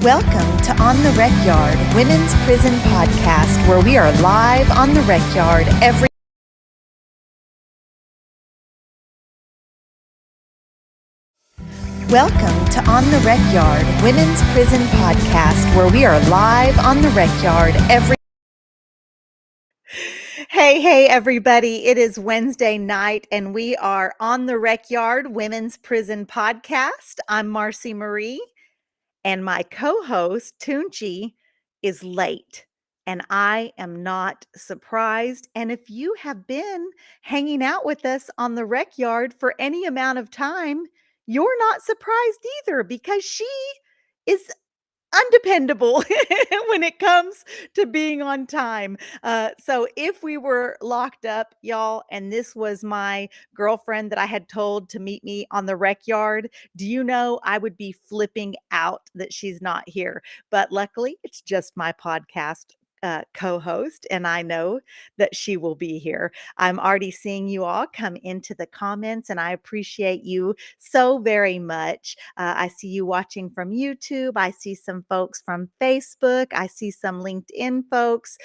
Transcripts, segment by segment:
Welcome to On the Rec Yard, Women's Prison Podcast, where we are live on the rec yard every Welcome to On the Rec Yard, Women's Prison Podcast, where we are live on the rec yard every Hey, everybody. It is Wednesday night, and we are on the Rec Yard, Women's Prison Podcast. I'm Marci Marie, and my co-host, Toonchi, is late. And I am not surprised. And if you have been hanging out with us on the Rec Yard for any amount of time, you're not surprised either because she is undependable when it comes to being on time. So if we were locked up, y'all, and this was my girlfriend that I had told to meet me on the rec yard, do you know I would be flipping out that she's not here? But luckily, it's just my podcast co-host, and I know that she will be here. I'm already seeing you all come into the comments, and I appreciate you so very much. I see you watching from YouTube. I see some folks from Facebook. I see some LinkedIn folks.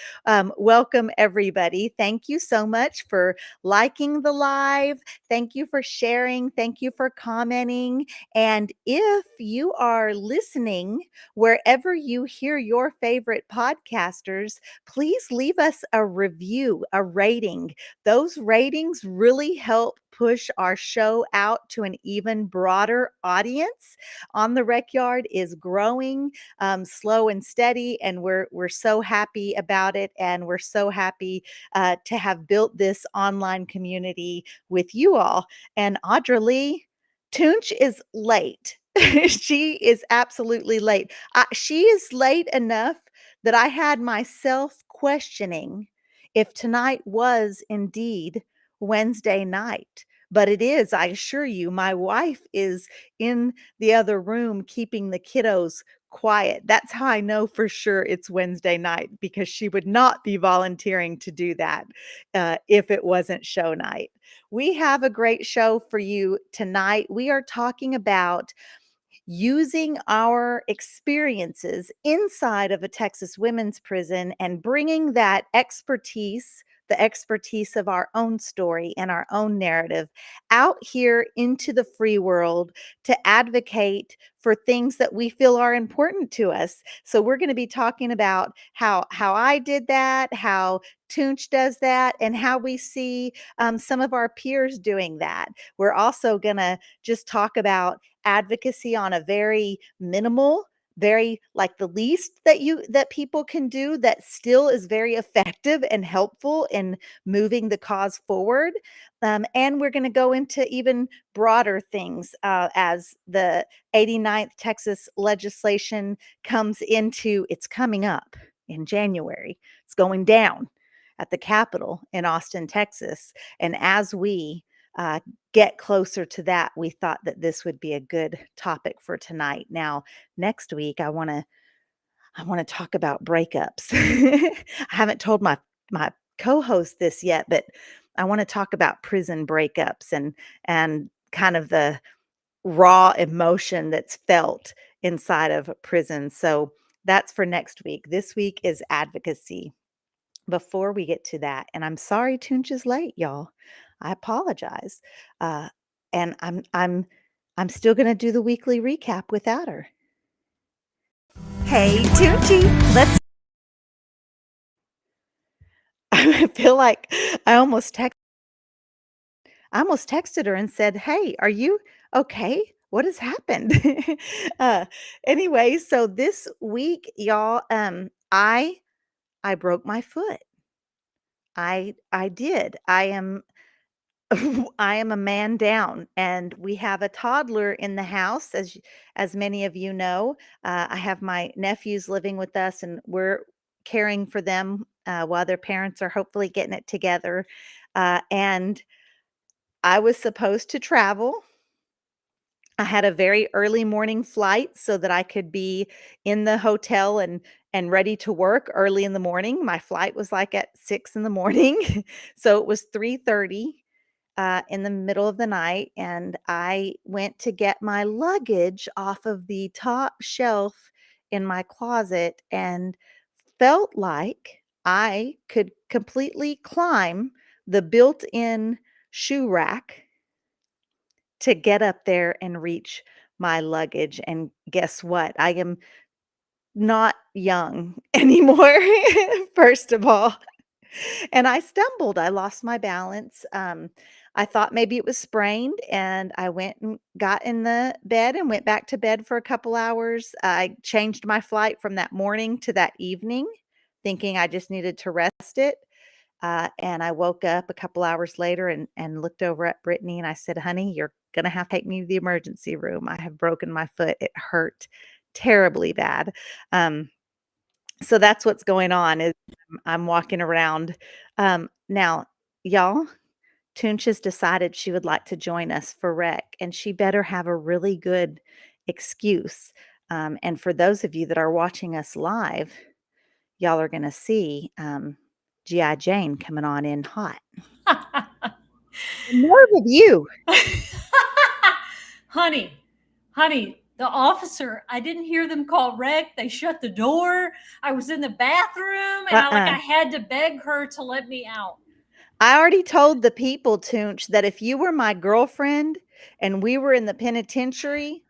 Welcome, everybody. Thank you so much for liking the live. Thank you for sharing. Thank you for commenting. And if you are listening wherever you hear your favorite podcasters, please leave us a review, a rating. Those ratings really help push our show out to an even broader audience. On the Rec Yard is growing slow and steady, and we're so happy about it, and we're so happy to have built this online community with you all. And Audra Lee, Toonch is late. She is absolutely late. She is late enough that I had myself questioning if tonight was indeed Wednesday night. But it is, I assure you. My wife is in the other room keeping the kiddos quiet. That's how I know for sure it's Wednesday night, because she would not be volunteering to do that if it wasn't show night. We have a great show for you tonight. We are talking about using our experiences inside of a Texas women's prison and bringing that expertise, the expertise of our own story and our own narrative, out here into the free world to advocate for things that we feel are important to us. So we're going to be talking about how I did that, how Toonch does that, and how we see some of our peers doing that. We're also going to just talk about advocacy on a very minimal, very like the least that people can do that still is very effective and helpful in moving the cause forward. And we're going to go into even broader things as the 89th Texas legislation it's coming up in January. It's going down at the Capitol in Austin, Texas. And as we get closer to that, we thought that this would be a good topic for tonight. Now, next week, I want to talk about breakups. I haven't told my co-host this yet, but I want to talk about prison breakups and kind of the raw emotion that's felt inside of a prison. So that's for next week. This week is advocacy. Before we get to that, and I'm sorry Toonch is late, y'all. I apologize. Uh, and I'm still gonna do the weekly recap without her. Hey, Toonchi, let's I feel like I almost texted her and said, "Hey, are you okay? What has happened?" uh, anyway, so this week, y'all, I broke my foot. I did. I am I am a man down, and we have a toddler in the house, as many of you know. I have my nephews living with us, and we're caring for them while their parents are hopefully getting it together. And I was supposed to travel. I had a very early morning flight so that I could be in the hotel and ready to work early in the morning. My flight was like at 6 in the morning. So it was 3:30 in the middle of the night, and I went to get my luggage off of the top shelf in my closet and felt like I could completely climb the built-in shoe rack to get up there and reach my luggage, and guess what? I am not young anymore, first of all. And I stumbled, I lost my balance, I thought maybe it was sprained, and I went and got in the bed and went back to bed for a couple hours. I changed my flight from that morning to that evening, thinking I just needed to rest it, and I woke up a couple hours later and looked over at Brittany, and I said, "Honey, you're gonna have to take me to the emergency room. I have broken my foot. It hurt terribly bad." Um, so that's what's going on is I'm walking around. Now, y'all, Toonch has decided she would like to join us for rec, and she better have a really good excuse. And for those of you that are watching us live, y'all are gonna see GI Jane coming on in hot. The nerve of you. honey, the officer, I didn't hear them call wreck. They shut the door. I was in the bathroom and I Uh-uh. had to beg her to let me out. I already told the people, Toonch, that if you were my girlfriend and we were in the penitentiary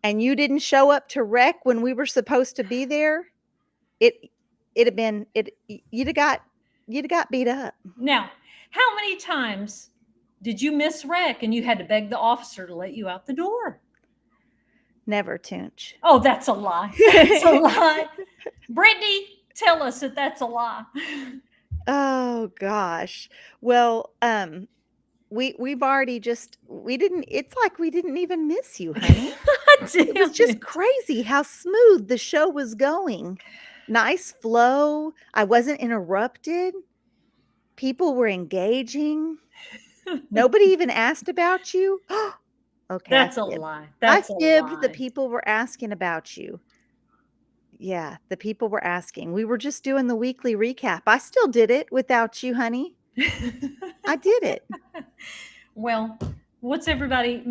and you didn't show up to rec when we were supposed to be there, it it'd have been you'd have got beat up. Now, how many times did you miss wreck and you had to beg the officer to let you out the door? Never, Toonch. Oh, that's a lie. That's a lie. Brittany, tell us that that's a lie. Oh gosh. Well, we've already just we didn't it's like we didn't even miss you, honey. It was just crazy how smooth the show was going. Nice flow. I wasn't interrupted. People were engaging. Nobody even asked about you. Okay, That's I a fibbed. lie. I That's a fibbed. The lie. people were asking about you. Yeah, the people were asking. We were just doing the weekly recap. I still did it without you, honey. I did it. Well, what's everybody?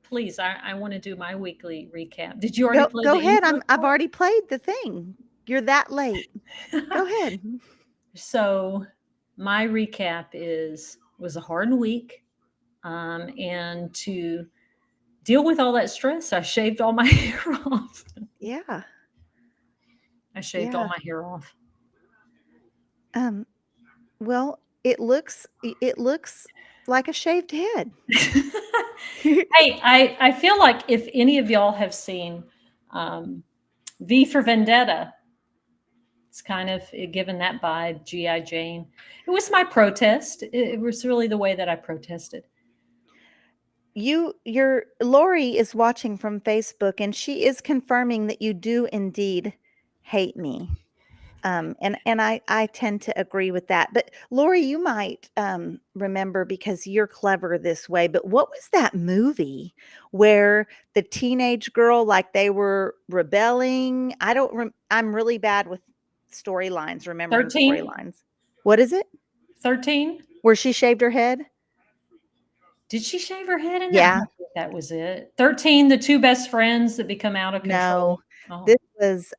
Please, I want to do my weekly recap. Did you already play Go the ahead. intro I've part? already played the thing. You're that late. Go ahead. So, my recap was a hard week, and to deal with all that stress, I shaved all my hair off. Yeah. I shaved all Yeah. my hair off. Um, well, it looks like a shaved head. Hey, I feel like if any of y'all have seen V for Vendetta, it's kind of given that vibe, GI Jane. It was my protest. It was really the way that I protested. Your Lori is watching from Facebook, and she is confirming that you do indeed hate me. And I tend to agree with that. But Lori, you might remember because you're clever this way. But what was that movie where the teenage girl, like they were rebelling? I don't. I'm really bad with storylines, remembering 13? storylines. What is it? 13? Where she shaved her head? Did she shave her head in that? I Yeah. don't think that was it. 13, the two best friends that become out of control. No. Oh, This was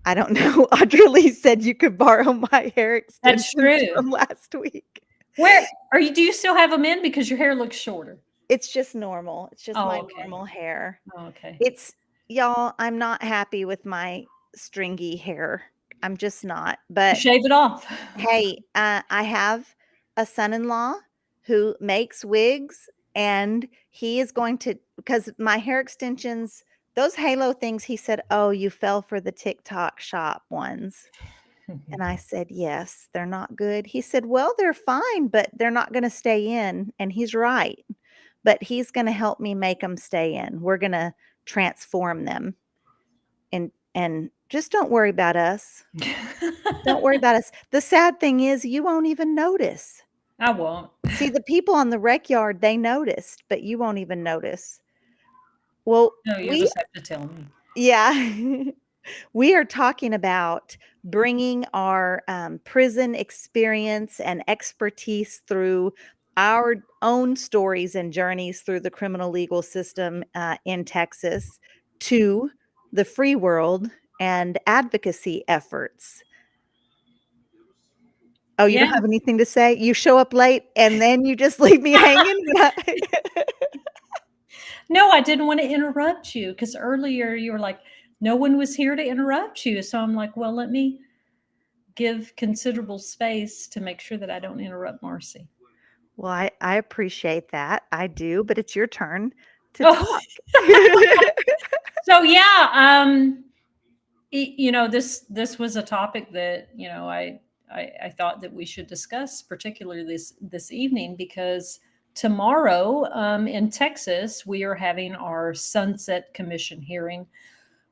I don't know. Audra Lee said you could borrow my hair that's extensions true. from last week. Where are you? Do you still have them in because your hair looks shorter? It's just normal. It's just Oh, my okay. normal hair. Oh, okay. It's y'all, I'm not happy with my stringy hair. I'm just not. But Shave it off. hey, I have a son-in-law who makes wigs, and he is going to because my hair extensions, those halo things, he said, "Oh, you fell for the TikTok shop ones." And I said, "Yes, they're not good." He said, "Well, they're fine, but they're not gonna stay in." And he's right. But he's gonna help me make them stay in. We're gonna transform them. And just don't worry about us. Don't worry about us. The sad thing is you won't even notice. I won't. See, the people on the rec yard, they noticed, but you won't even notice. Well, No, you'll we just have to tell me. yeah. We are talking about bringing our prison experience and expertise through our own stories and journeys through the criminal legal system in Texas to the free world, and advocacy efforts. Oh, you Yeah. don't have anything to say? You show up late and then you just leave me hanging? No, I didn't want to interrupt you because earlier you were like, no one was here to interrupt you. So I'm like, well, let me give considerable space to make sure that I don't interrupt Marci. Well, I appreciate that. I do, but it's your turn to Oh, talk. so yeah, this was a topic that I thought that we should discuss, particularly this evening, because tomorrow in Texas we are having our Sunset Commission hearing.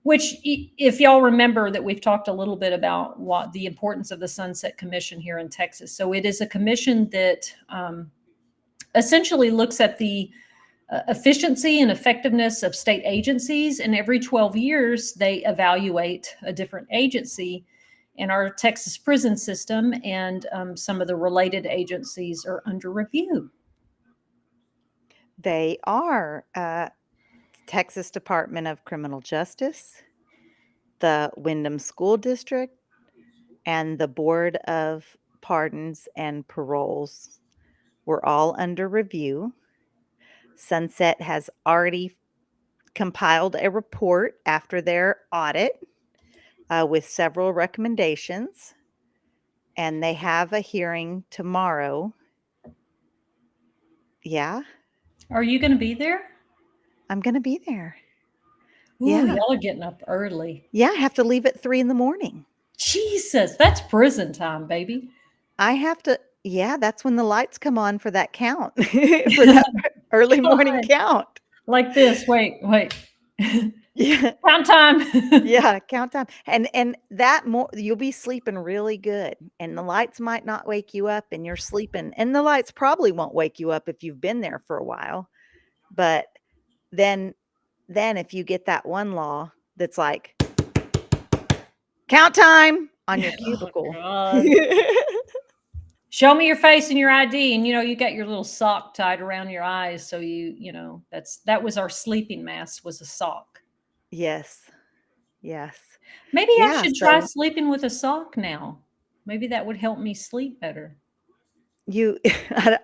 Which, if y'all remember, that we've talked a little bit about what the importance of the Sunset Commission here in Texas. So it is a commission that essentially looks at the efficiency and effectiveness of state agencies, and every 12 years they evaluate a different agency in our Texas prison system, and some of the related agencies are under review. They are Texas Department of Criminal Justice, the Wyndham School District, and the Board of Pardons and Paroles were all under review. Sunset has already compiled a report after their audit with several recommendations, and they have a hearing tomorrow. Yeah, Are you going to be there? I'm going to be there. Ooh, Yeah. y'all are getting up early. Yeah, I have to leave at 3 in the morning. Jesus, that's prison time, baby. I have to, yeah, that's when the lights come on for that count, for that early morning God. count. Like this. Wait. Yeah. Count time. Yeah, count time. And that more you'll be sleeping really good, and the lights might not wake you up and you're sleeping, and the lights probably won't wake you up if you've been there for a while. But then then if you get that one law that's like, "Count time," on your Oh, cubicle. God. Show me your face and your ID. And you got your little sock tied around your eyes. So that was our sleeping mask, was a sock. Yes. Yes. Maybe I Yeah, should try so sleeping with a sock now. Maybe that would help me sleep better. you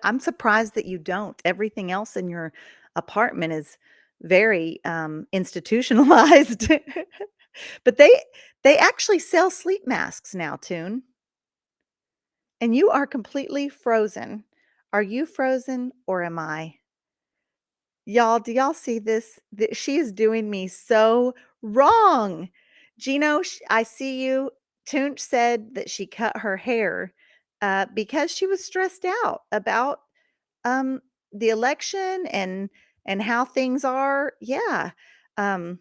I'm surprised that you don't. Everything else in your apartment is very, institutionalized. But they actually sell sleep masks now, Tune, and you are completely frozen. Are you frozen or am I? Y'all, do y'all see this? She is doing me so wrong. Gino, I see you. Tunch said that she cut her hair because she was stressed out about um, the election and how things are. Yeah. Um,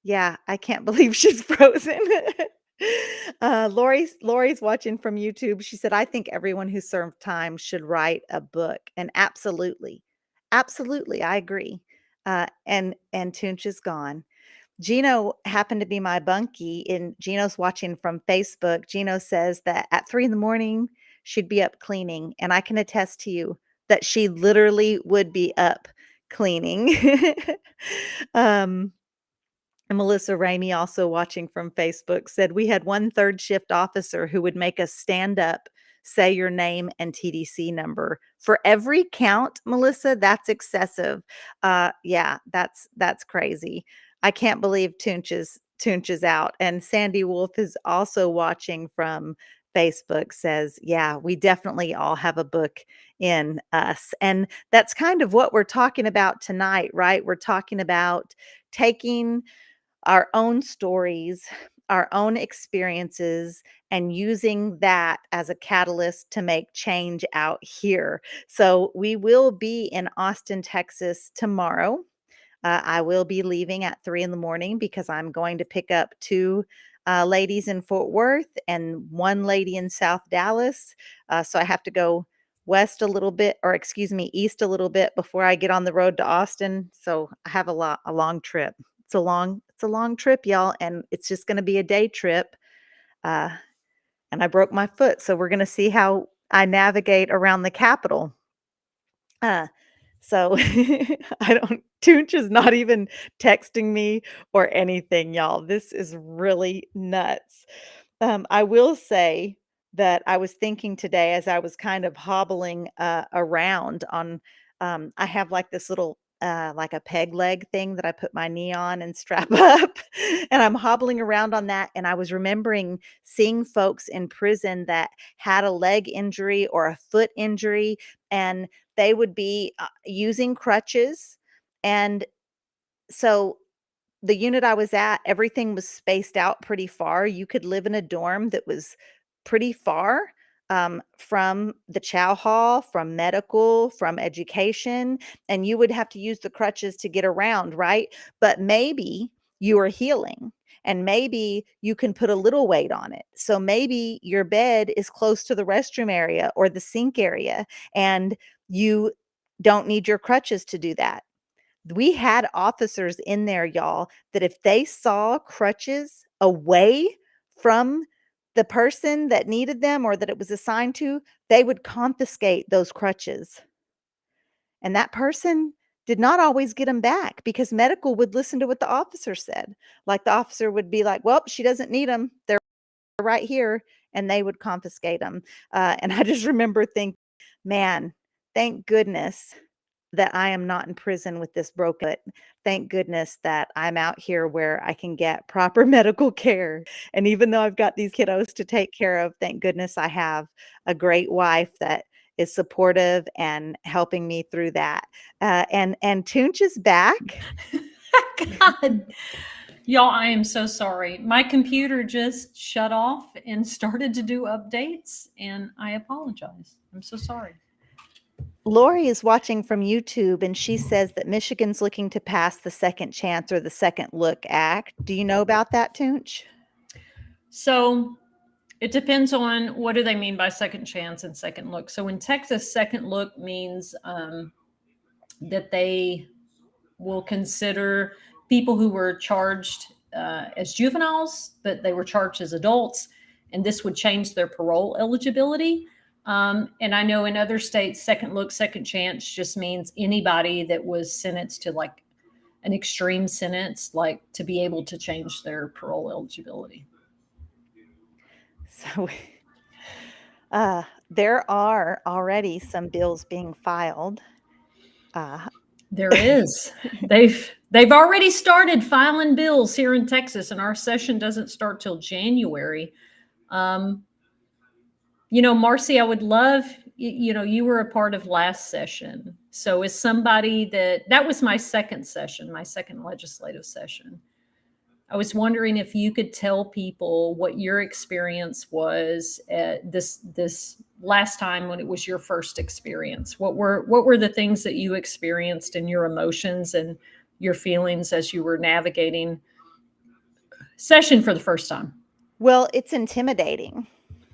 yeah, I can't believe she's frozen. Lori's watching from YouTube. She said, "I think everyone who served time should write a book." And absolutely, absolutely, I agree. And Tunch is gone. Gino happened to be my bunkie, and Gino's watching from Facebook. Gino says that at 3 in the morning, she'd be up cleaning, and I can attest to you that she literally would be up cleaning. um, and Melissa Ramey, also watching from Facebook, said, "We had one third shift officer who would make us stand up, say your name and TDC number. For every count, Melissa, that's excessive." Yeah, that's crazy. I can't believe Tunch is out. And Sandy Wolf is also watching from Facebook, says, "Yeah, we definitely all have a book in us." And that's kind of what we're talking about tonight, right? We're talking about taking our own stories, our own experiences, and using that as a catalyst to make change out here. So we will be in Austin, Texas tomorrow. I will be leaving at 3 in the morning because I'm going to pick up two ladies in Fort Worth and one lady in South Dallas. So I have to go west a little bit, or excuse me, east a little bit before I get on the road to Austin. So I have a long trip. It's a long trip, y'all, and it's just going to be a day trip. Uh, and I broke my foot, so we're going to see how I navigate around the Capitol. Uh, So I don't Toonch is not even texting me or anything, y'all. This is really nuts. I will say that I was thinking today as I was kind of hobbling around on, I have like this little, like a peg leg thing that I put my knee on and strap up, and I'm hobbling around on that. And I was remembering seeing folks in prison that had a leg injury or a foot injury, and they would be using crutches. And so the unit I was at, everything was spaced out pretty far. You could live in a dorm that was pretty far from the chow hall, from medical, from education, and you would have to use the crutches to get around, right? But maybe you are healing and maybe you can put a little weight on it. So maybe your bed is close to the restroom area or the sink area, and you don't need your crutches to do that. We had officers in there, y'all, that if they saw crutches away from the person that needed them or that it was assigned to, they would confiscate those crutches. And that person did not always get them back because medical would listen to what the officer said. Like the officer would be like, well, she doesn't need them. They're right here. And they would confiscate them. And I just remember thinking, man, thank goodness that I am not in prison with this broken foot. Thank goodness that I'm out here where I can get proper medical care. And even though I've got these kiddos to take care of, thank goodness I have a great wife that is supportive and helping me through that. And Toonch is back. God. Y'all, I am so sorry. My computer just shut off and started to do updates, and I apologize. I'm so sorry. Lori is watching from YouTube, and she says that Michigan's looking to pass the Second Chance or the Second Look Act. Do you know about that, Toonch? So it depends on what do they mean by second chance and second look. So in Texas, second look means that they will consider people who were charged as juveniles, but they were charged as adults, and this would change their parole eligibility. And I know in other states, second look, second chance just means anybody that was sentenced to like an extreme sentence, like to be able to change their parole eligibility. So there are already some bills being filed. There is. They've already started filing bills here in Texas, and our session doesn't start till January. Marci, I would love, you were a part of last session. So as somebody that was my second session, my second legislative session. I was wondering if you could tell people what your experience was at this last time when it was your first experience. What were the things that you experienced and your emotions and your feelings as you were navigating session for the first time? Well, it's intimidating.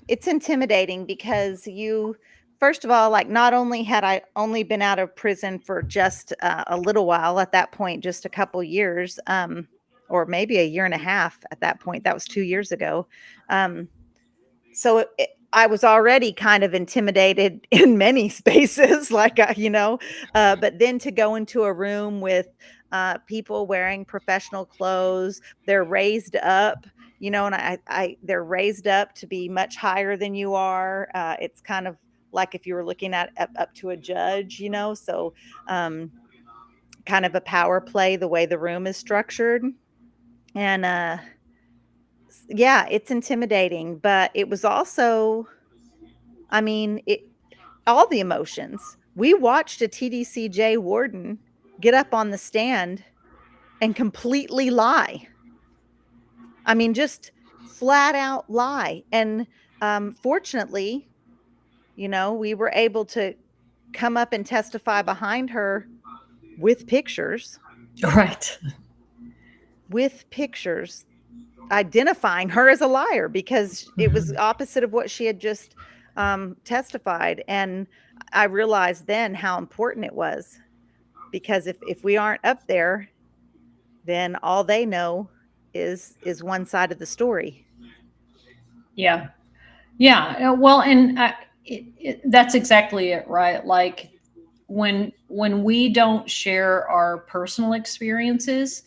It's intimidating because first of all, like not only had I only been out of prison for just a little while at that point, just a couple years, or maybe a year and a half at that point. That was 2 years ago. So I was already kind of intimidated in many spaces, like, but then to go into a room with people wearing professional clothes, they're raised up, and they're raised up to be much higher than you are. It's kind of like if you were looking at up to a judge, so kind of a power play the way the room is structured. And yeah, it's intimidating, but it was also, I mean, all the emotions. We watched a TDCJ warden get up on the stand and completely lie. I mean, just flat out lie. And fortunately, we were able to come up and testify behind her with pictures. Right. With pictures identifying her as a liar because it was opposite of what she had just testified. And I realized then how important it was, because if we aren't up there, then all they know is one side of the story. Yeah. Yeah. Well, and that's exactly it, right? Like when we don't share our personal experiences,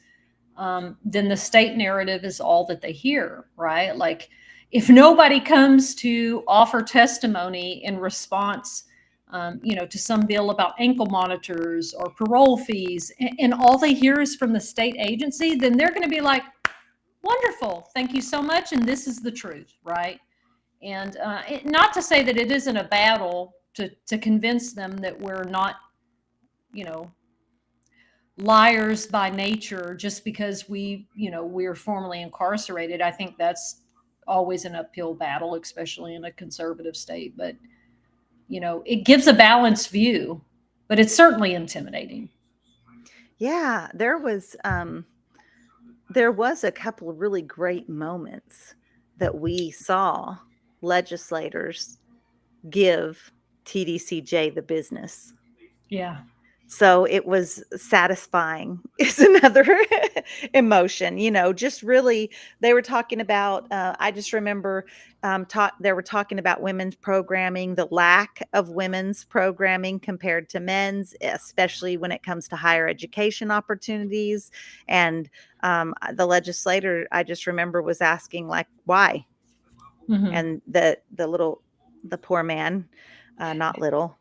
then the state narrative is all that they hear, right? Like, if nobody comes to offer testimony in response, to some bill about ankle monitors or parole fees, and all they hear is from the state agency, then they're going to be like, wonderful, thank you so much, and this is the truth, right? And not to say that it isn't a battle to convince them that we're not, you know, liars by nature just because we're formerly incarcerated. I think that's always an uphill battle, especially in a conservative state. But it gives a balanced view, but it's certainly intimidating. Yeah, there was a couple of really great moments that we saw legislators give TDCJ the business. Yeah. So it was satisfying is another emotion, just really they were talking about, I just remember they were talking about women's programming, the lack of women's programming compared to men's, especially when it comes to higher education opportunities. And the legislator, I just remember, was asking, like, why? Mm-hmm. And the poor man, not little,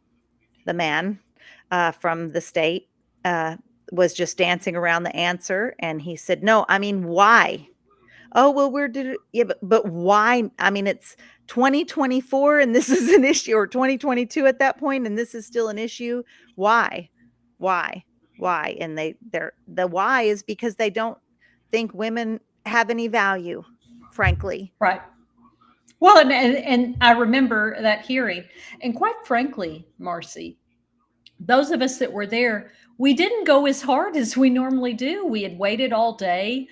the man from the state was just dancing around the answer. And he said, no, I mean, why? Oh, well, yeah, but why? I mean, it's 2024 and this is an issue, or 2022 at that point, and this is still an issue. Why? Why? Why? And the why is because they don't think women have any value, frankly. Right. Well, and I remember that hearing, and quite frankly, Marci, those of us that were there, we didn't go as hard as we normally do. We had waited all day.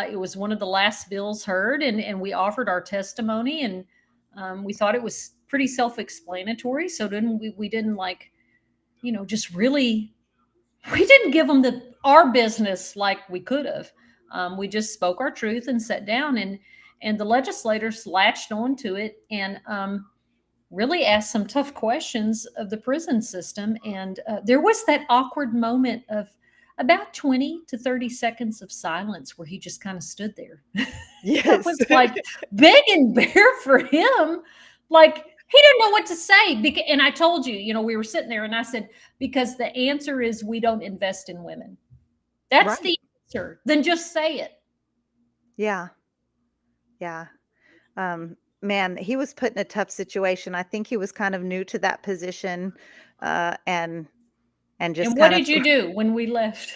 It was one of the last bills heard, and we offered our testimony, and we thought it was pretty self-explanatory. So we didn't just really, we didn't give them our business like we could have. We just spoke our truth and sat down, and the legislators latched onto it and really asked some tough questions of the prison system. And there was that awkward moment of about 20 to 30 seconds of silence where he just kind of stood there. Yes. It was like big and bare for him. Like, he didn't know what to say. And I told you, we were sitting there and I said, because the answer is we don't invest in women. That's right. The answer. Then just say it. Yeah. Yeah. Man, he was put in a tough situation. I think he was kind of new to that position, and just. And what did you do when we left?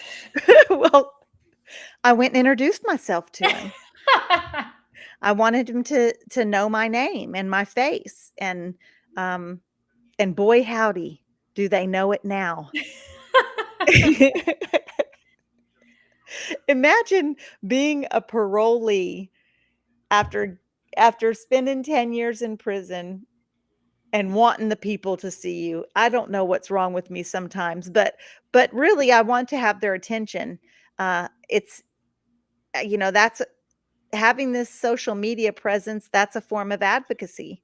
Well, I went and introduced myself to him. I wanted him to know my name and my face, and boy, howdy, do they know it now. Imagine being a parolee after spending 10 years in prison and wanting the people to see you. I don't know what's wrong with me sometimes, but really I want to have their attention. It's, that's having this social media presence. That's a form of advocacy.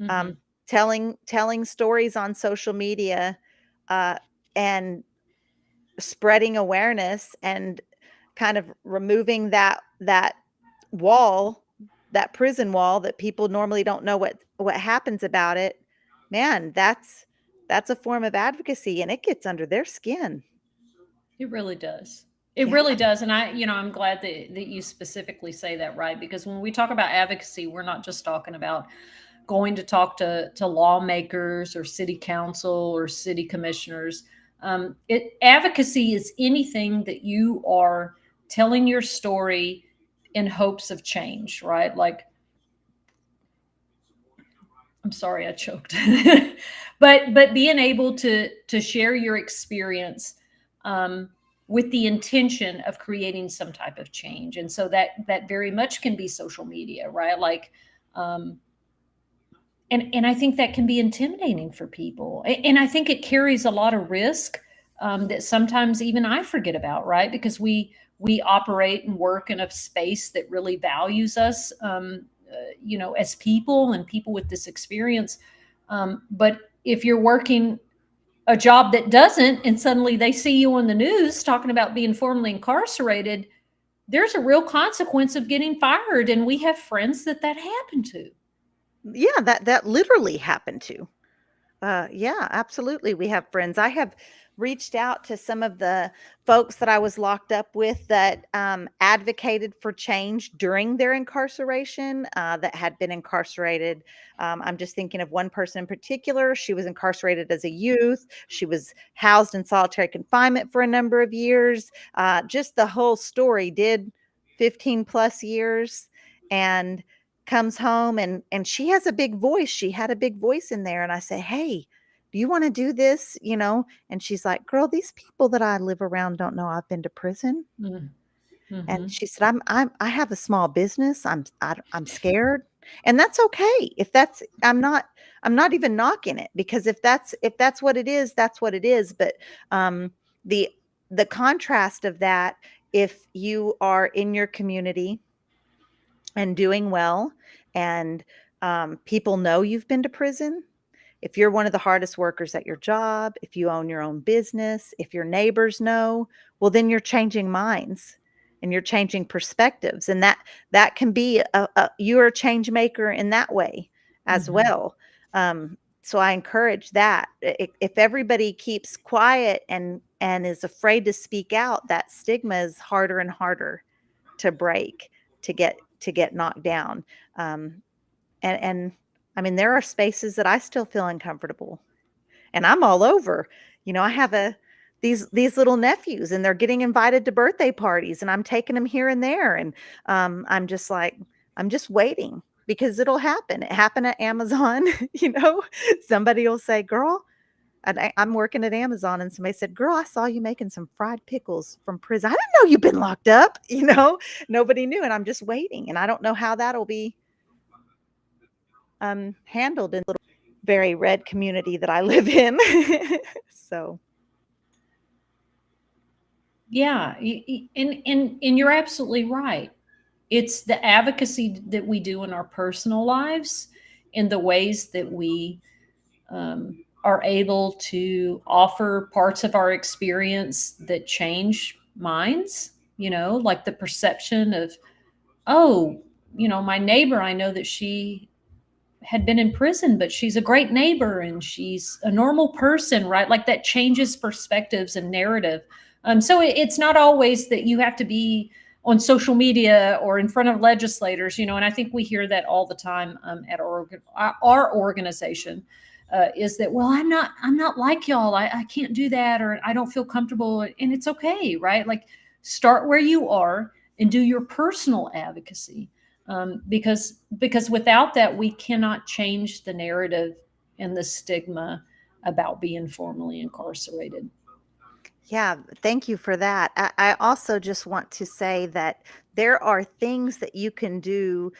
Mm-hmm. Telling stories on social media, and spreading awareness and kind of removing that wall, that prison wall that people normally don't know what happens about it. Man, that's a form of advocacy, and it gets under their skin. It really does. It really does. And I'm glad that you specifically say that, right? Because when we talk about advocacy, we're not just talking about going to talk to lawmakers or city council or city commissioners. Advocacy is anything that you are telling your story in hopes of change, right? Like, I'm sorry, I choked. but being able to share your experience with the intention of creating some type of change. And so that very much can be social media, right? Like, and I think that can be intimidating for people. And I think it carries a lot of risk that sometimes even I forget about, right? Because we operate and work in a space that really values us, as people and people with this experience. But if you're working a job that doesn't, and suddenly they see you on the news talking about being formerly incarcerated, there's a real consequence of getting fired. And we have friends that happened to. Yeah, that literally happened to. Yeah, absolutely. We have friends. I have reached out to some of the folks that I was locked up with that advocated for change during their incarceration, that had been incarcerated. I'm just thinking of one person in particular. She was incarcerated as a youth. She was housed in solitary confinement for a number of years. Just the whole story did 15 plus years. And comes home and she has a big voice. She had a big voice in there, and I say, "Hey, do you want to do this?" And she's like, "Girl, these people that I live around don't know I've been to prison." And Mm-hmm. she said, I have a small business. I'm scared." And that's okay. If that's I'm not even knocking it, because if that's what it is, that's what it is. But um the the contrast of that, if you are in your community and doing well, and people know you've been to prison, if you're one of the hardest workers at your job, if you own your own business, if your neighbors know, well, then you're changing minds and you're changing perspectives. And that can be you're a change maker in that way as Mm-hmm. well. So I encourage that. If everybody keeps quiet and is afraid to speak out, that stigma is harder and harder to break, to get knocked down. Um, and I mean, there are spaces that I still feel uncomfortable, and I'm all over. I have these little nephews, and they're getting invited to birthday parties, and I'm taking them here and there, and I'm just like, I'm just waiting, because it'll happen. It happened at Amazon. Somebody will say, "Girl," and I'm working at Amazon, and somebody said, "Girl, I saw you making some fried pickles from prison. I didn't know you've been locked up." Nobody knew, and I'm just waiting, and I don't know how that'll be handled in the little, very red community that I live in. So, Yeah, and you're absolutely right. It's the advocacy that we do in our personal lives, in the ways that we are able to offer parts of our experience that change minds. Like the perception of, oh, my neighbor, I know that she had been in prison, but she's a great neighbor and she's a normal person, right? Like that changes perspectives and narrative. So it's not always that you have to be on social media or in front of legislators, and I think we hear that all the time at our organization. Is that, well, I'm not like y'all. I can't do that, or I don't feel comfortable, and it's okay, right? Like start where you are and do your personal advocacy, because without that we cannot change the narrative and the stigma about being formerly incarcerated. yeah, thank you for that. I also just want to say that there are things that you can do,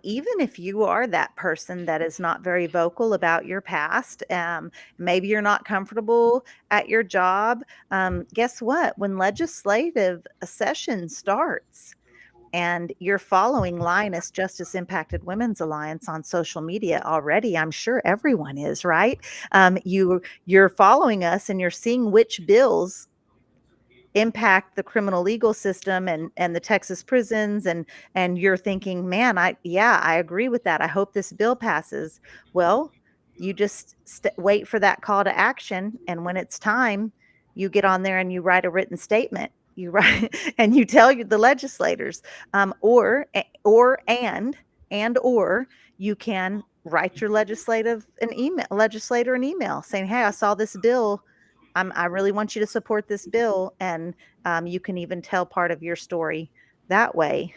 even if you are that person that is not very vocal about your past. Maybe you're not comfortable at your job. Guess what? When legislative session starts, and you're following Lioness Justice Impacted Women's Alliance on social media already, I'm sure everyone is, right? You're following us, and you're seeing which bills impact the criminal legal system and the Texas prisons, and you're thinking, "Man, I agree with that. I hope this bill passes." Well, you just wait for that call to action, and when it's time, you get on there and you write a written statement. You write and you tell the legislators, or you can write your legislator an email saying, "Hey, I saw this bill. I really want you to support this bill," and you can even tell part of your story that way.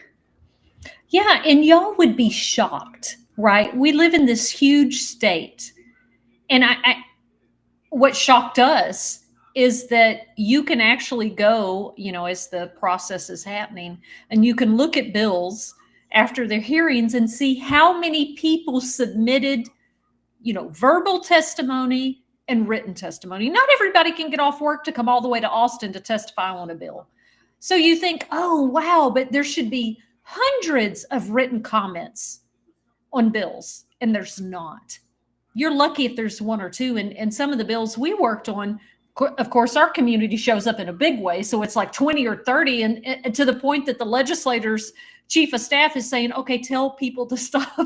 Yeah, and y'all would be shocked, right? We live in this huge state, and what shocked us is that you can actually go, as the process is happening, and you can look at bills after their hearings and see how many people submitted, verbal testimony and written testimony. Not everybody can get off work to come all the way to Austin to testify on a bill. So you think, oh, wow, but there should be hundreds of written comments on bills, and there's not. you're lucky if there's one or two. And some of the bills we worked on, of course, our community shows up in a big way. So it's like 20 or 30, and to the point that the legislators' chief of staff is saying, okay, tell people to stop.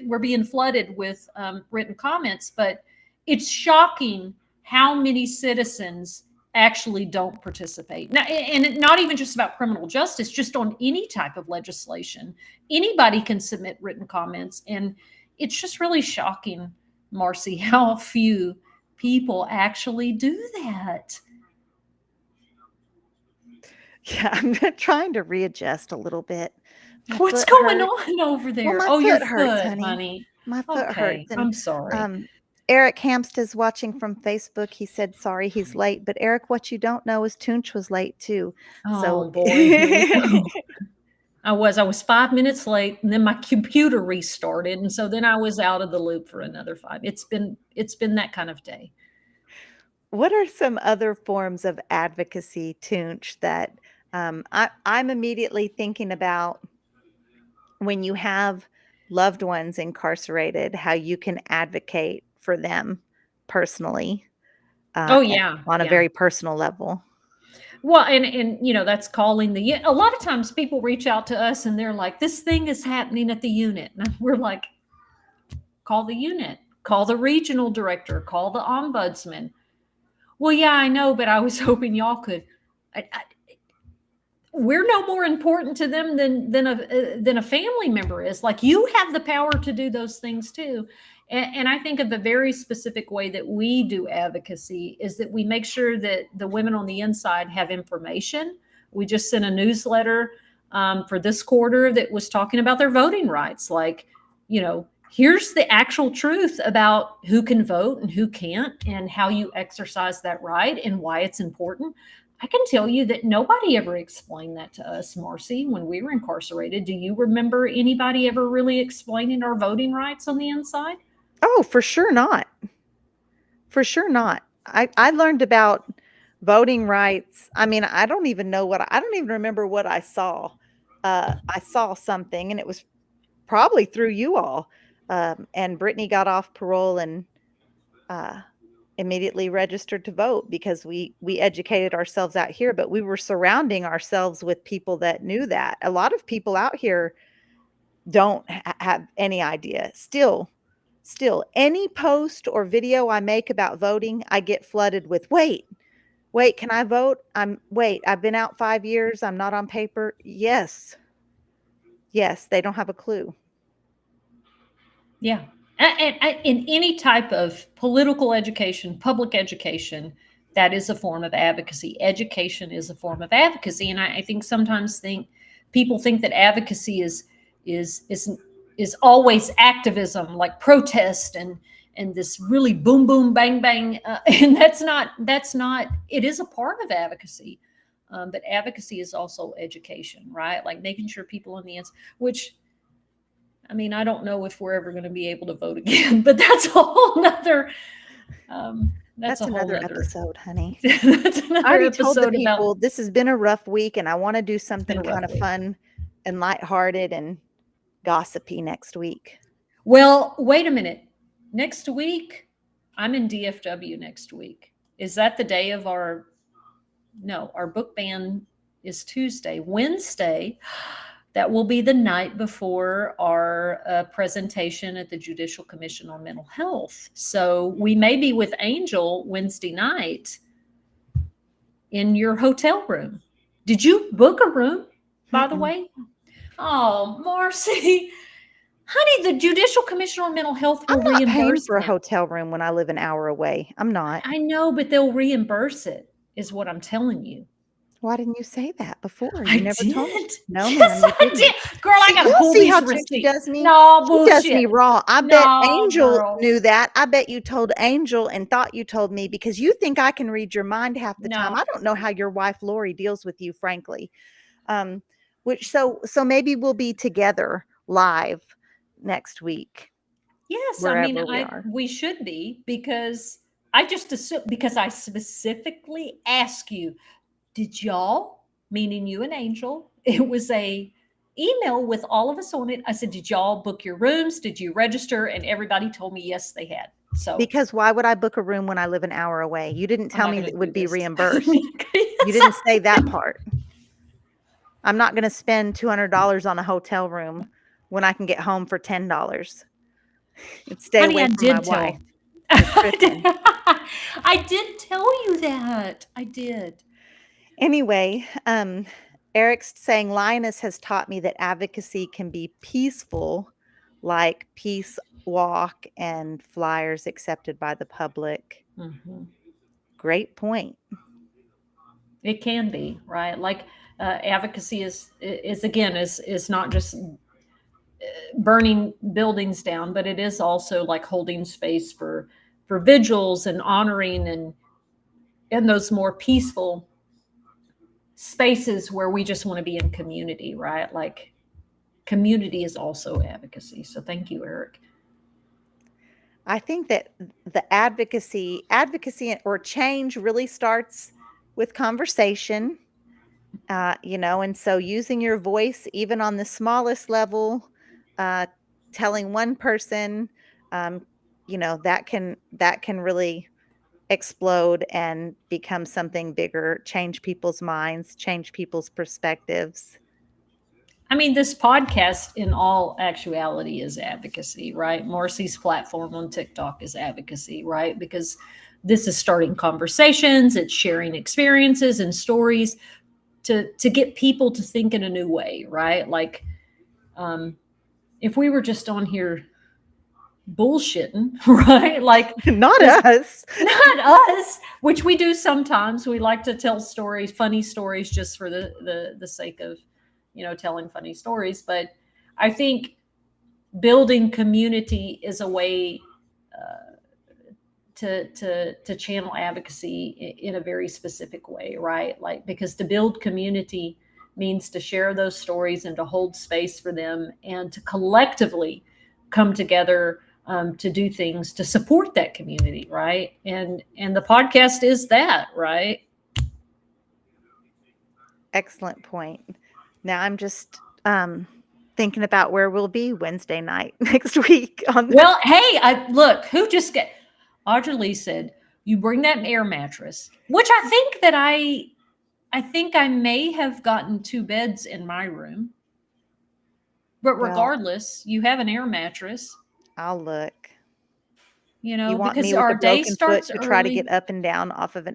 We're being flooded with written comments, but it's shocking how many citizens actually don't participate. Now, and not even just about criminal justice, just on any type of legislation. Anybody can submit written comments. And it's just really shocking, Marci, how few people actually do that. Yeah, I'm trying to readjust a little bit. What's going on over there? Well, your hurts, foot, honey. My foot hurts. And I'm sorry. Eric Hamst's watching from Facebook. He said, sorry, he's late. But Eric, what you don't know is Toonch was late too. Oh, boy. Here we go. I was 5 minutes late, and then my computer restarted. And so then I was out of the loop for another 5. It's been that kind of day. What are some other forms of advocacy, Toonch, that I'm immediately thinking about when you have loved ones incarcerated, how you can advocate for them personally, Oh, yeah. on a very personal level. Well, and that's calling a lot of times people reach out to us and they're like, this thing is happening at the unit. And we're like, call the unit, call the regional director, call the ombudsman. Well, yeah, I know, but I was hoping y'all could. We're no more important to them than a family member is. Like, you have the power to do those things too. And I think of the very specific way that we do advocacy is that we make sure that the women on the inside have information. We just sent a newsletter for this quarter that was talking about their voting rights. Like, here's the actual truth about who can vote and who can't, and how you exercise that right and why it's important. I can tell you that nobody ever explained that to us, Marci, when we were incarcerated. Do you remember anybody ever really explaining our voting rights on the inside? Oh, for sure not. For sure not. I learned about voting rights. I mean, I don't even remember what I saw. I saw something, and it was probably through you all. And Brittany got off parole and immediately registered to vote because we educated ourselves out here, but we were surrounding ourselves with people that knew that. A lot of people out here don't have any idea. Still, any post or video I make about voting, I get flooded with, wait, can I vote? I've been out 5 years. I'm not on paper. Yes, they don't have a clue. Yeah. And in any type of political education, public education, that is a form of advocacy. Education is a form of advocacy. And I think sometimes people think that advocacy is always activism, like protest and this really boom, boom, bang, bang. And that's not, it is a part of advocacy. But advocacy is also education, right? Like making sure people on the inside, which, I mean, I don't know if we're ever going to be able to vote again, but that's a whole nother. That's another episode, honey. That's another I already episode told the people about, this has been a rough week, and I want to do something kind of fun and lighthearted and gossipy next week. Well, wait a minute. Next week, I'm in DFW next week. Is that the day of our book ban is Tuesday. Wednesday, that will be the night before our presentation at the Judicial Commission on Mental Health. So we may be with Angel Wednesday night in your hotel room. Did you book a room, by the way? Oh, Marci. Honey, the Judicial Commission on Mental Health will reimburse. I'm not paying for a hotel room when I live an hour away. I'm not. I know, but they'll reimburse it, is what I'm telling you. Why didn't you say that before? I You never told me. did. No, Yes, ma'am, you I did. Girl, I gotta you pull see these how receipts. Toonchi does me? No, She bullshit. does me wrong. I bet No, Angel girl. knew that. I bet you told Angel and thought you told me because you think I can read your mind half the time. No. I don't know how your wife Lori deals with you, frankly. So maybe we'll be together live next week. Yes, I mean, we should be, because I just assume, because I specifically ask you, did y'all, meaning you and Angel, it was a email with all of us on it. I said, did y'all book your rooms? Did you register? And everybody told me yes, they had. So Because why would I book a room when I live an hour away? You didn't I'm tell not me going that to it do would be this. reimbursed. You didn't say that part. I'm not going to spend $200 on a hotel room when I can get home for $10 and stay Honey, away I from my did tell. wife with Crippen. I did tell you that. I did. Anyway, Eric's saying Linus has taught me that advocacy can be peaceful, like peace walk and flyers accepted by the public. Mhm. Great point. It can be, right? Like advocacy is again is not just burning buildings down, but it is also like holding space for vigils and honoring and in those more peaceful spaces where we just want to be in community, right? Like community is also advocacy. So thank you, Eric. I think that the advocacy or change really starts with conversation, and so using your voice, even on the smallest level, uh, telling one person, um, that can really explode and become something bigger, change people's minds, change people's perspectives. I mean, this podcast, in all actuality, is advocacy, right? Marci's platform on TikTok is advocacy, right? Because this is starting conversations, it's sharing experiences and stories to get people to think in a new way, right? Like, if we were just on here bullshitting, right? Like, Not this, us. not us, which we do sometimes. We like to tell stories, funny stories, just for the sake of, telling funny stories. But I think building community is a way to channel advocacy in a very specific way, right? Like, because to build community means to share those stories and to hold space for them and to collectively come together to do things to support that community, right? And the podcast is that, right? Excellent point. Now I'm just thinking about where we'll be Wednesday night next week on the Well, hey, look who just get. Audrey Lee said, "You bring that air mattress," which I think I may have gotten two beds in my room. But well, regardless, you have an air mattress, I'll look. You want because me with a our day broken foot starts to try to get early. up and down off of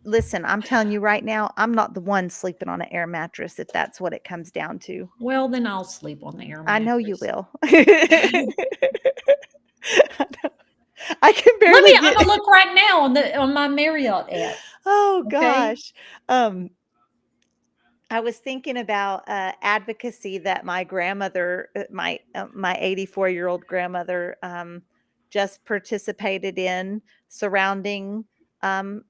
listen, I'm telling you right now, I'm not the one sleeping on an air mattress if that's what it comes down to. Well, then I'll sleep on the air I know you mattress. will. I can barely I'm get gonna look right now on my Marriott app. Oh Okay. gosh. I was thinking about advocacy that my grandmother, my 84-year-old grandmother, just participated in surrounding um,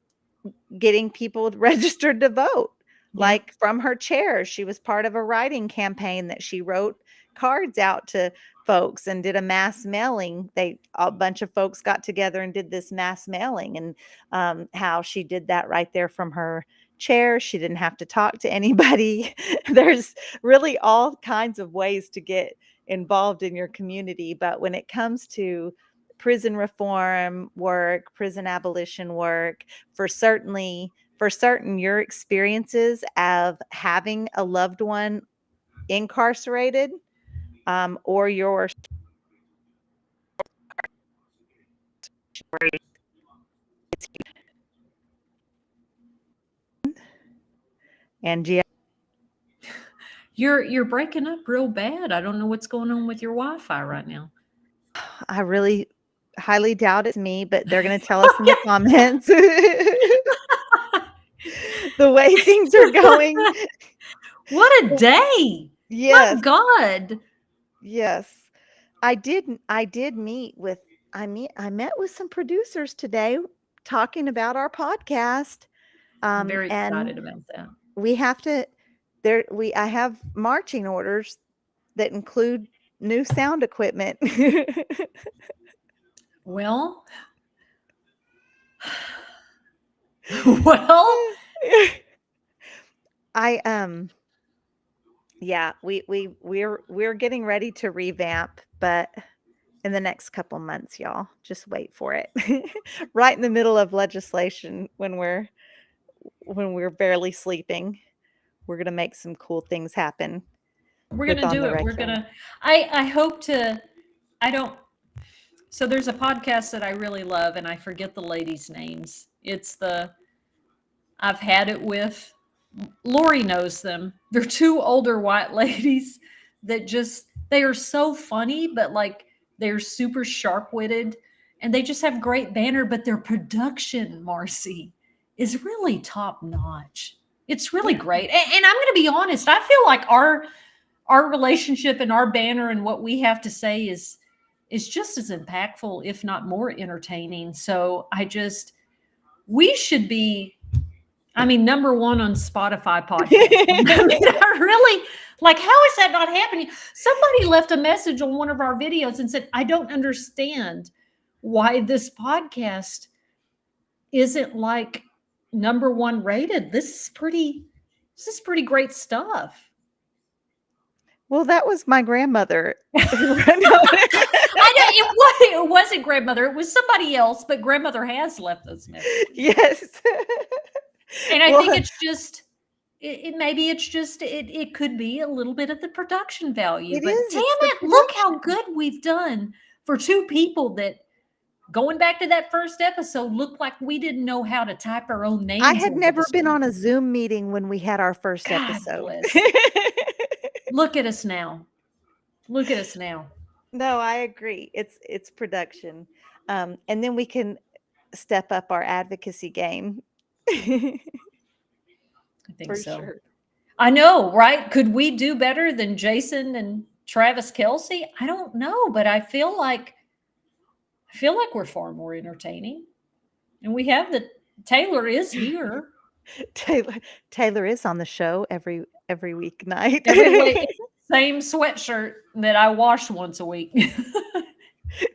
getting people registered to vote. Yeah. Like from her chair, she was part of a writing campaign that she wrote cards out to folks and did a mass mailing. A bunch of folks got together and did this mass mailing, and how she did that right there from her chair. She didn't have to talk to anybody. There's really all kinds of ways to get involved in your community, but when it comes to prison reform work, prison abolition work, for certain your experiences of having a loved one incarcerated, or your story, and You're breaking up real bad. I don't know what's going on with your Wi-Fi right now. I really highly doubt it's me, but they're going to tell us in the comments the way things are going. What a day. My Yes, God. yes. I did meet with I met with some producers today talking about our podcast. I'm very And excited about that. we have to I have marching orders that include new sound equipment. Well, well, I Yeah, we're getting ready to revamp, but in the next couple months, y'all, just wait for it. Right in the middle of legislation when we're barely sleeping, we're gonna make some cool things happen We're with gonna On do the it. We're Recyard. gonna. I hope to. I don't. So there's a podcast that I really love, and I forget the ladies' names. It's the I've had it with. Lori knows them. They're two older white ladies that just they are so funny, but like they're super sharp-witted and they just have great banter, but their production, Marcy, is really top notch. It's really Yeah. great. And I'm going to be honest, I feel like our relationship and our banner and what we have to say is just as impactful, if not more entertaining. So we should be, I mean, number one on Spotify podcast. I mean, I really like, how is that not happening? Somebody left a message on one of our videos and said, I don't understand why this podcast isn't like number one rated. This is pretty great stuff. Well, that was my grandmother. No. I know it wasn't grandmother, it was somebody else, but grandmother has left those messages. Yes. And I Well, think it's just maybe it's just it could be a little bit of the production value, it but is. damn It's the it, look how production. good we've done for two people that, going back to that first episode, looked like we didn't know how to type our own names. I had over never the been screen. on a Zoom meeting when we had our first God episode. bless. Look at us now. Look at us now. No, I agree. It's production. And then we can step up our advocacy game. I think For so. sure. I know, right? Could we do better than Jason and Travis Kelsey? I don't know, but I feel like we're far more entertaining. And we have Taylor is here. Taylor is on the show every weeknight. Every week, same sweatshirt that I wash once a week.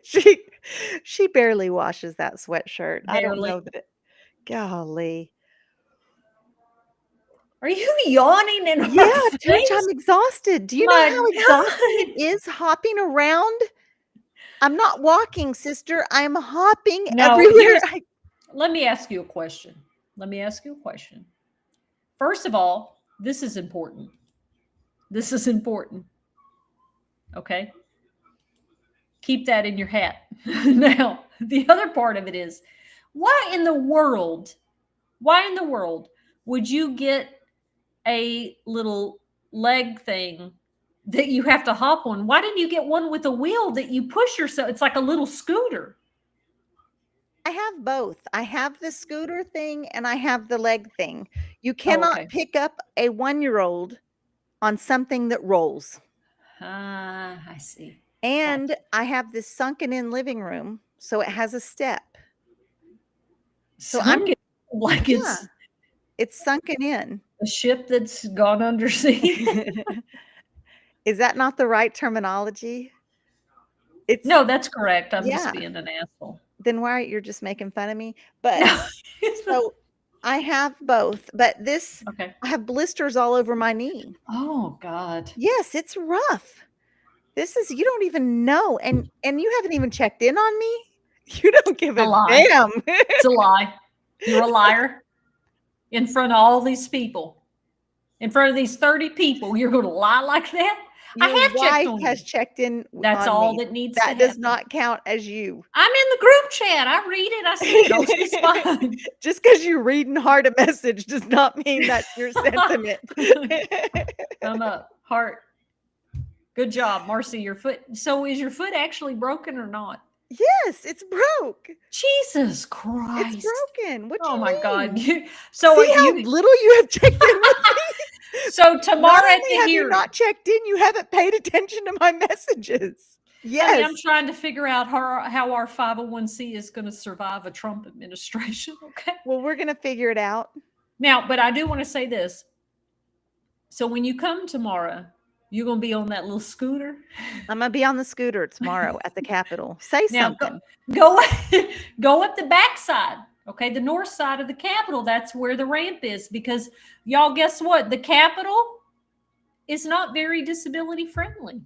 She barely washes that sweatshirt. I don't Barely. know that golly. Are you yawning in Yeah, our Toonch, face? I'm exhausted. Do you know My how exhausting it God. is hopping around? I'm not walking, sister. I'm hopping No, everywhere. let me ask you a question. First of all, this is important. Okay? Keep that in your hat. Now, the other part of it is, why in the world would you get a little leg thing that you have to hop on? Why didn't you get one with a wheel that you push yourself? It's like a little scooter. I have both. I have the scooter thing and I have the leg thing. You cannot okay. pick up a 1-year-old on something that rolls. I see. And I have this sunken in living room, so it has a step. So Sunken, like yeah, it's sunken in. a ship that's gone undersea. Is that not the right terminology? No, that's correct. I'm Yeah. just being an asshole. Then why you're just making fun of me? But so I have both, but this Okay. I have blisters all over my knee. Oh God. Yes, it's rough. This is you don't even know, and you haven't even checked in on me. You don't give a lie. damn. It's a lie. You're a liar. In front of all these people, in front of these 30 people, you're going to lie like that? Your I have checked wife on has you. checked in That's on all me. that needs to That happen. does not count as you. I'm in the group chat. I read it. I see it. Oh, she's fine. Just because you read and heart a message does not mean that's your sentiment. Thumb up. Heart. Good job, Marci. Your foot. So is your foot actually broken or not? Yes, it's broke. Jesus Christ. It's broken. What do you my mean? God. See how little you have checked in with me? So tomorrow at the have you hearing. not checked in, you haven't paid attention to my messages. Yes. Honey, I'm trying to figure out how our 501c is going to survive a Trump administration. Okay. Well, we're going to figure it out. Now, but I do want to say this. So when you come tomorrow, you're going to be on that little scooter. I'm going to be on the scooter tomorrow at the Capitol. Say Now, something. Go up the backside. Okay, the north side of the Capitol. That's where the ramp is, because y'all, guess what? The Capitol is not very disability friendly.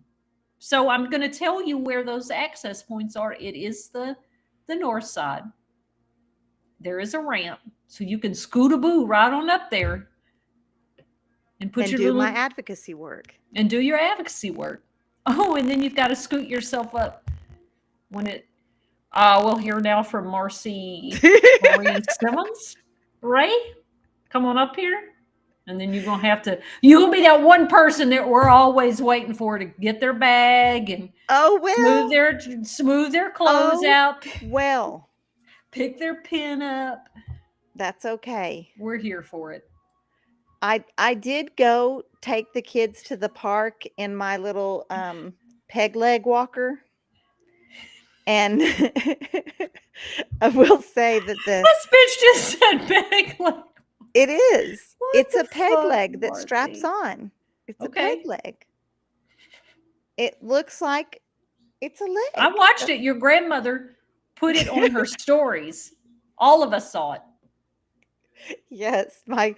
So I'm going to tell you where those access points are. It is the north side. There is a ramp, so you can scoot-a-boo right on up there and put and your do little my advocacy work. and do your advocacy work. Oh, and then you've got to scoot yourself up when it. We'll hear now from Marci Marie Simmons. Ray, come on up here. And then you're going to have to, you're going to be that one person that we're always waiting for to get their bag and smooth their clothes out. Well, pick their pen up. That's okay. We're here for it. I did go take the kids to the park in my little peg leg walker. And I will say that this bitch just said peg leg. It is. It's a peg fuck, leg that Marci? straps on. It's Okay. a peg leg. It looks like it's a leg. I watched it. Your grandmother put it on her stories. All of us saw it. Yes, my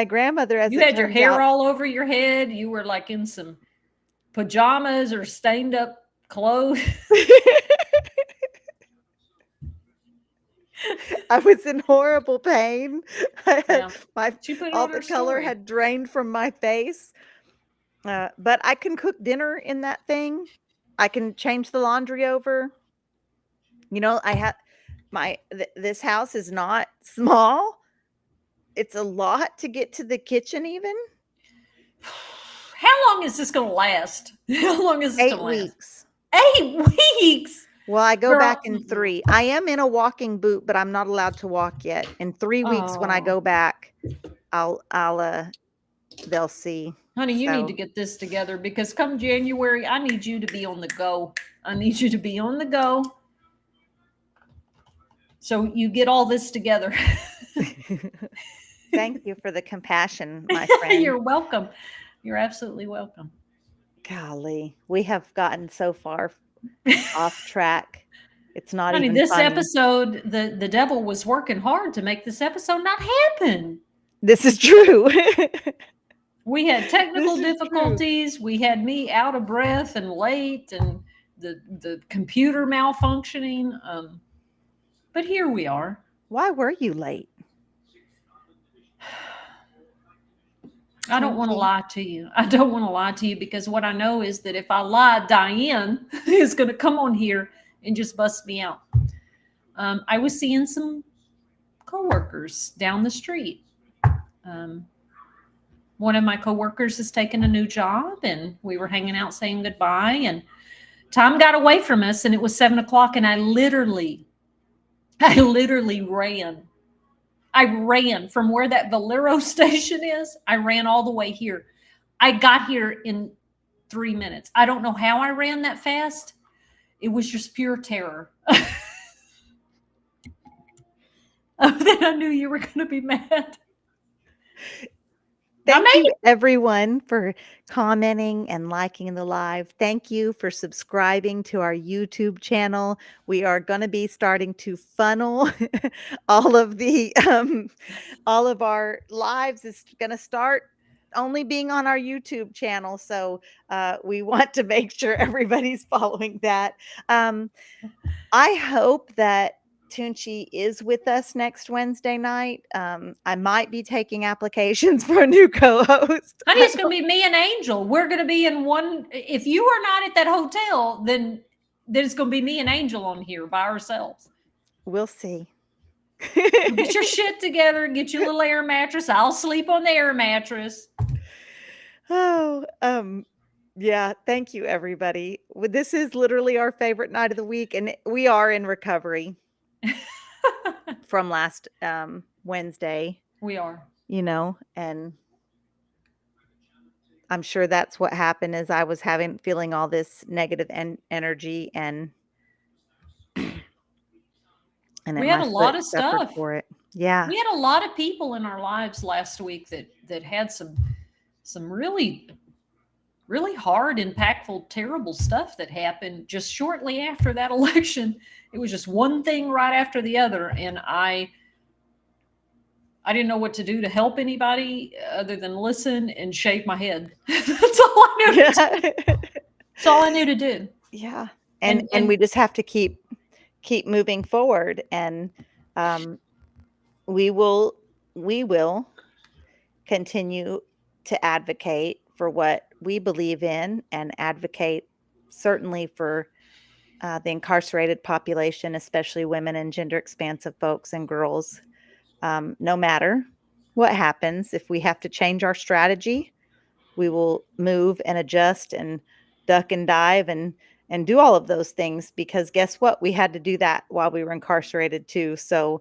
grandmother, as you it had your turns hair out, all over your head. You were like in some pajamas or stained up clothes. I was in horrible pain. Yeah. All the color had drained from my face. But I can cook dinner in that thing. I can change the laundry over. You know, I have this house is not small. It's a lot to get to the kitchen even. How long is this going to last? How long is this 8 going to last? weeks. 8 weeks? Well, I go back in 3. I am in a walking boot, but I'm not allowed to walk yet. In 3 weeks when I go back, they'll see. Honey, you need to get this together because come January, I need you to be on the go. I need you to be on the go. So you get all this together. Thank you for the compassion, my friend. You're welcome. You're absolutely welcome. Golly, we have gotten so far off track. It's not even this funny. Episode, the devil was working hard to make this episode not happen. This is true. We had technical difficulties. We had me out of breath and late and the computer malfunctioning. But here we are. Why were you late? I don't want to lie to you. I don't want to lie to you because what I know is that if I lie, Diane is going to come on here and just bust me out. I was seeing some coworkers down the street. One of my coworkers has taken a new job and we were hanging out saying goodbye and time got away from us and it was 7:00 and I literally ran. I ran from where that Valero station is. I ran all the way here. I got here in 3 minutes. I don't know how I ran that fast. It was just pure terror. Then I knew you were going to be mad. Thank you, everyone, for commenting and liking the live. Thank you for subscribing to our YouTube channel. We are going to be starting to funnel all of our lives is going to start only being on our YouTube channel. So we want to make sure everybody's following that. I hope that Toonchi is with us next Wednesday night. I might be taking applications for a new co-host. Honey, it's going to be me and Angel. We're going to be in one. If you are not at that hotel, then it's going to be me and Angel on here by ourselves. We'll see. Get your shit together. Get your little air mattress. I'll sleep on the air mattress. Oh, yeah. Thank you, everybody. This is literally our favorite night of the week, and we are in recovery. From last Wednesday. We are. You know, and I'm sure that's what happened is I was feeling all this negative energy and we had a lot of stuff for it. Yeah. We had a lot of people in our lives last week that had some really, really hard, impactful, terrible stuff that happened just shortly after that election. It was just one thing right after the other. And I I didn't know what to do to help anybody other than listen and shave my head. That's all I knew. That's all I knew to do. Yeah. And we just have to keep moving forward, and we will continue to advocate for what we believe in, and advocate certainly for the incarcerated population, especially women and gender expansive folks and girls. No matter what happens, if we have to change our strategy, we will move and adjust and duck and dive and do all of those things, because guess what? We had to do that while we were incarcerated too. So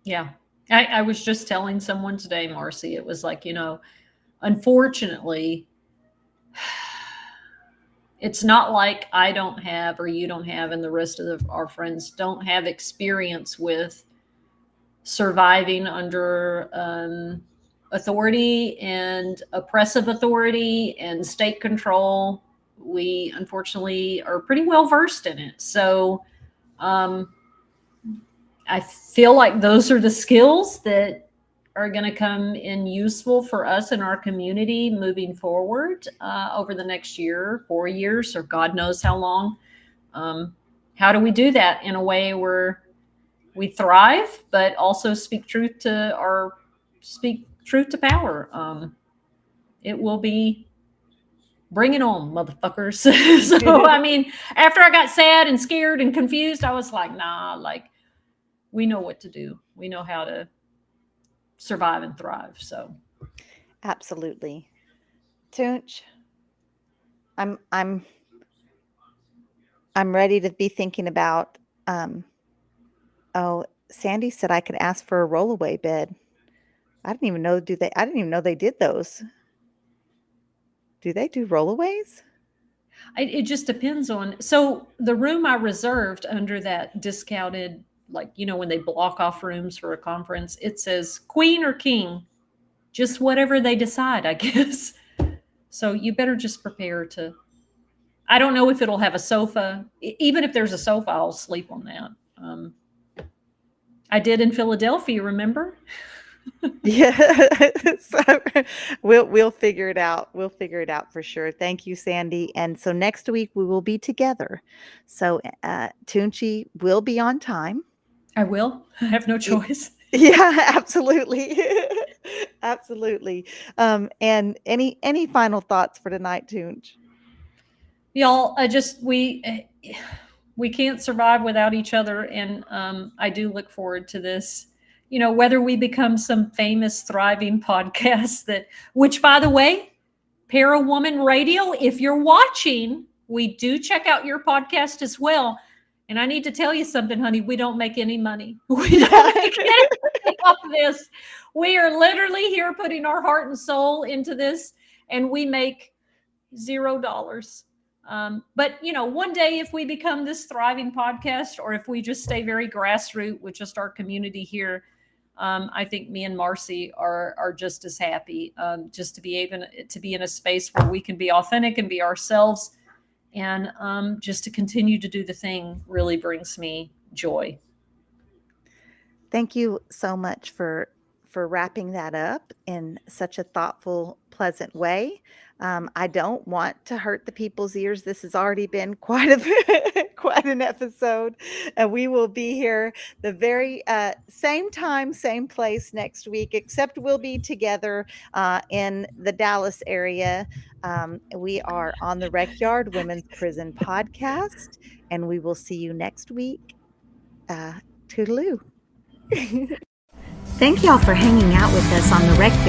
yeah, I was just telling someone today, Marci, it was like, unfortunately, it's not like I don't have, or you don't have, and the rest of our friends don't have experience with surviving under authority and oppressive authority and state control. We unfortunately are pretty well versed in it. So I feel like those are the skills that are going to come in useful for us in our community moving forward over the next year, 4 years, or God knows how long. How do we do that in a way where we thrive, but also speak truth to power? It will be bring it on, motherfuckers. So, I mean, after I got sad and scared and confused, I was like, nah, like, we know what to do. We know how to survive and thrive. So absolutely. Toonch, I'm ready to be thinking about Sandy said I could ask for a rollaway bed. I didn't even know they did those. Do they do rollaways? It just depends on. So the room I reserved under that discounted, like, when they block off rooms for a conference, it says queen or king, just whatever they decide, I guess. So you better just prepare to. I don't know if it'll have a sofa. Even if there's a sofa, I'll sleep on that. I did in Philadelphia, remember? Yeah. So we'll figure it out. We'll figure it out for sure. Thank you, Sandy. And so next week we will be together. So Toonchi will be on time. I will. I have no choice. Yeah, absolutely. Absolutely. And any final thoughts for tonight, Toonch? Y'all, we can't survive without each other. And I do look forward to this, whether we become some famous, thriving podcast which, by the way, Parawoman Radio, if you're watching, we do check out your podcast as well. And I need to tell you something, honey. We don't make any money. We don't make any money off of this. We are literally here putting our heart and soul into this, and we make $0. But one day, if we become this thriving podcast, or if we just stay very grassroots with just our community here, I think me and Marci are just as happy, just to be able to be in a space where we can be authentic and be ourselves, and just to continue to do the thing really brings me joy. Thank you so much for wrapping that up in such a thoughtful, pleasant way. I don't want to hurt the people's ears. This has already been quite an episode, and we will be here the very same time, same place next week, except we'll be together in the Dallas area. We are on the Recyard Women's Prison Podcast, and we will see you next week. Toodaloo. Thank y'all for hanging out with us on the Recyard.